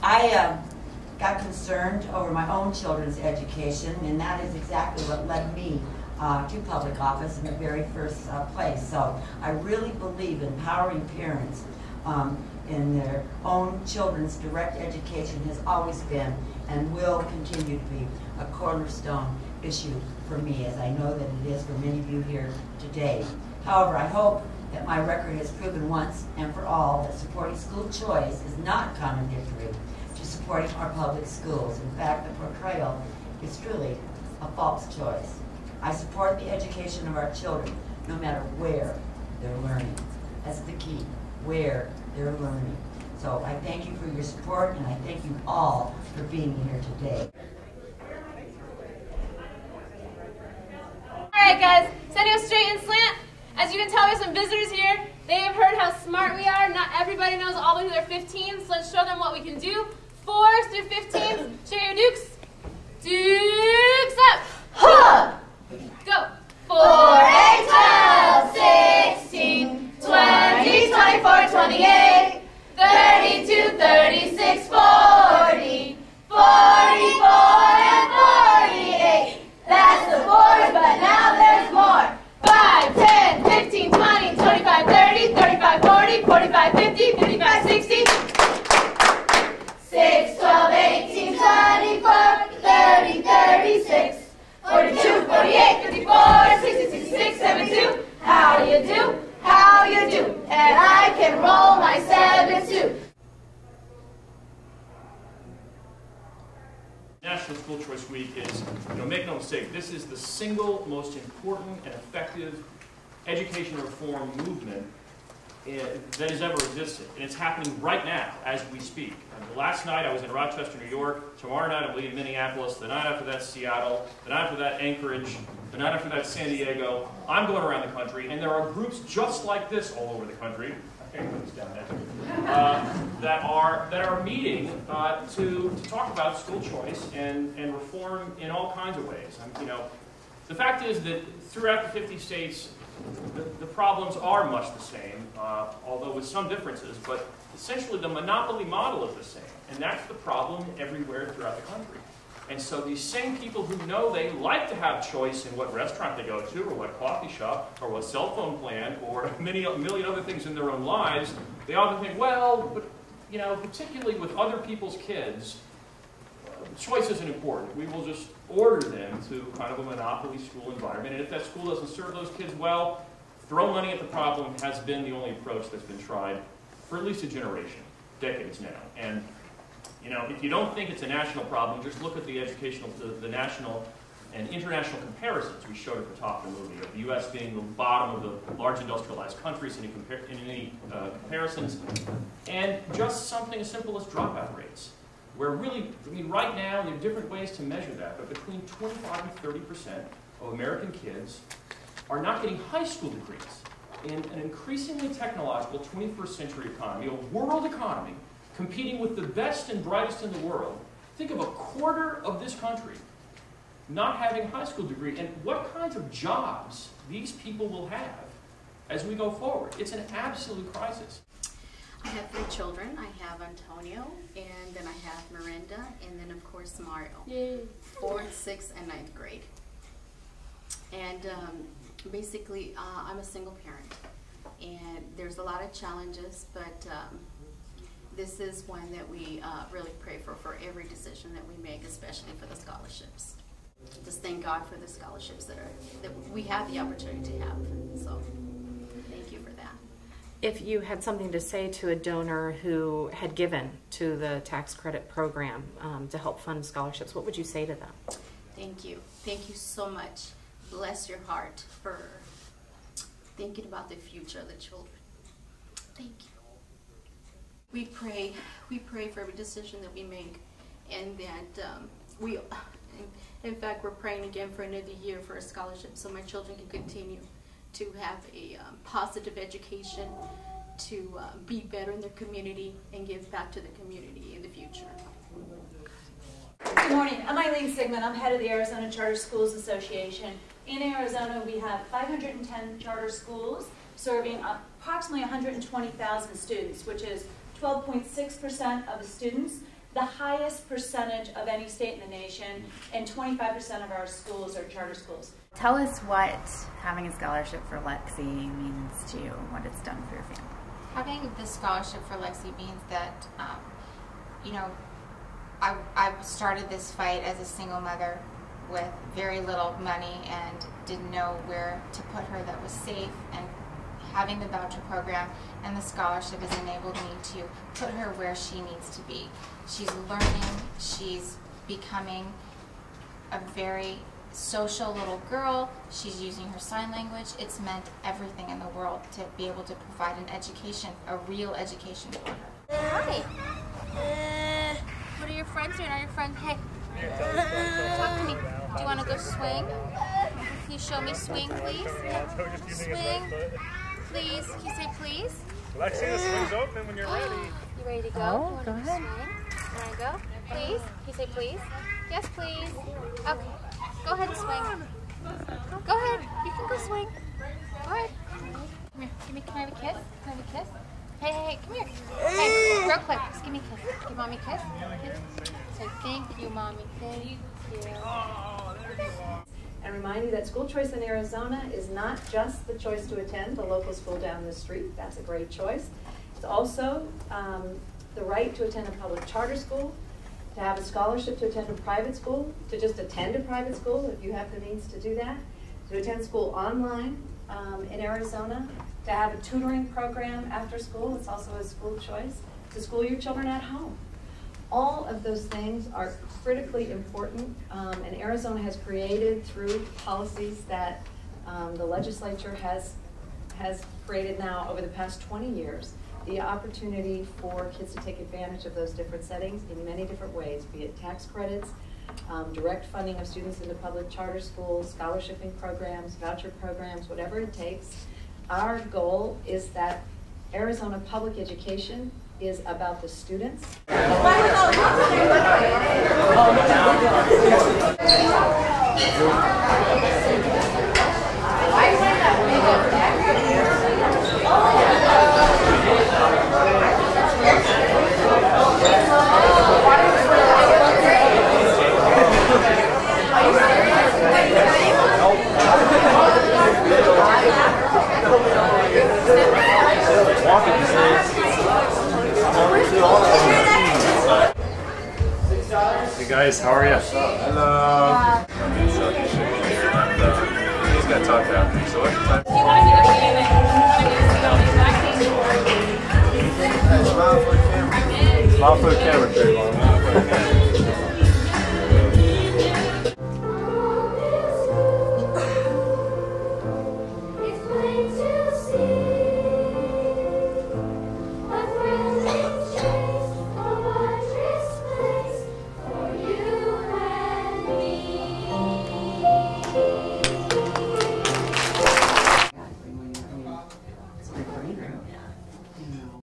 I got concerned over my own children's education, and that is exactly what led me to public office in the very first place. So I really believe empowering parents in their own children's direct education has always been and will continue to be a cornerstone issue for me, as I know that it is for many of you here today. However, I hope that my record has proven once and for all that supporting school choice is not contradictory to supporting our public schools. In fact, the portrayal is truly a false choice. I support the education of our children, no matter where they're learning. That's the key, where they're learning. So I thank you for your support, and I thank you all for being here today. All right, guys, standing up straight and slant. As you can tell, we have some visitors here. They have heard how smart we are. Not everybody knows all the way to their 15, so let's show them what we can do. 4s through 15s, share your dukes. Dukes up. Huh. Go. 4, 8, 12, 16, 20, 24, 28, 32, 36, 40, 44, and 48. That's the 4s, but now there's more. 5, 10, 15, 20, 25, 30, 35, 40, 45, 50, 55, 60, 6, 12, 18, 24, 30, 36, 42, 48, 54, 60, 66, 72. How you do? How you do? And I can roll my 7s too. National School Choice Week is, make no mistake, this is the single most important and effective education reform movement that has ever existed. And it's happening right now as we speak. Last night I was in Rochester, New York. Tomorrow night I'll be in Minneapolis. The night after that, Seattle. The night after that, Anchorage. The night after that, San Diego. I'm going around the country, and there are groups just like this all over the country. That are meeting to talk about school choice and reform in all kinds of ways. The fact is that throughout the 50 states, the problems are much the same, although with some differences. But essentially, the monopoly model is the same, and that's the problem everywhere throughout the country. And so these same people who know they like to have choice in what restaurant they go to, or what coffee shop, or what cell phone plan, or a million other things in their own lives, they often think, well, but, particularly with other people's kids, choice isn't important. We will just order them to kind of a monopoly school environment, and if that school doesn't serve those kids well, throw money at the problem has been the only approach that's been tried for at least a generation, decades now. And if you don't think it's a national problem, just look at the national and international comparisons we showed at the top of the movie, of the U.S. being the bottom of the large industrialized countries in any comparisons, and just something as simple as dropout rates, where really, right now, there are different ways to measure that, but between 25 and 30% of American kids are not getting high school degrees in an increasingly technological 21st century economy, a world economy, competing with the best and brightest in the world. Think of a quarter of this country not having a high school degree, and what kinds of jobs these people will have as we go forward. It's an absolute crisis. I have 3 children. I have Antonio, and then I have Miranda, and then of course Mario. Yay. 4th, 6th, and 9th grade. And basically, I'm a single parent, and there's a lot of challenges, but this is one that we really pray for every decision that we make, especially for the scholarships. Just thank God for the scholarships that we have the opportunity to have. So thank you for that. If you had something to say to a donor who had given to the tax credit program to help fund scholarships, what would you say to them? Thank you. Thank you so much. Bless your heart for thinking about the future of the children. Thank you. We pray for every decision that we make, and that in fact, we're praying again for another year for a scholarship so my children can continue to have a positive education, to be better in their community and give back to the community in the future. Good morning. I'm Eileen Sigmund. I'm head of the Arizona Charter Schools Association. In Arizona, we have 510 charter schools serving approximately 120,000 students, which is 12.6% of the students, the highest percentage of any state in the nation, and 25% of our schools are charter schools. Tell us what having a scholarship for Lexi means to you, what it's done for your family. Having this scholarship for Lexi means that, you know, I started this fight as a single mother with very little money and didn't know where to put her that was safe, and having the voucher program and the scholarship has enabled me to put her where she needs to be. She's learning, she's becoming a very social little girl, she's using her sign language. It's meant everything in the world to be able to provide an education, a real education for her. Hi. What are your friends doing? Are your friends? Hey. Talk to me. Do you want to go swing? Can you show me swing, please? Swing. Please. Can you say please? Lexi, the swing's open when you're ready. You ready to go? Oh, go ahead. Swing? You want to go? Please? Can you say please? Yes, please. Okay. Go ahead and swing. Go ahead. You can go swing. Go ahead. Come here. Can I have a kiss? Can I have a kiss? Hey, come here. Hey, real quick. Just give me a kiss. Give mommy a kiss. Say thank you, mommy. Thank you. And remind you that school choice in Arizona is not just the choice to attend the local school down the street. That's a great choice. It's also the right to attend a public charter school, to have a scholarship to attend a private school, to just attend a private school if you have the means to do that, to attend school online in Arizona, to have a tutoring program after school. It's also a school choice, to school your children at home. All of those things are critically important, and Arizona has created through policies that the legislature has created now over the past 20 years, the opportunity for kids to take advantage of those different settings in many different ways, be it tax credits, direct funding of students into public charter schools, scholarshiping programs, voucher programs, whatever it takes. Our goal is that Arizona public education is about the students. Hey guys, how are you? Hello. He's got to talk after me. So what time? Smile for the camera. Smile for the camera, Trayvon.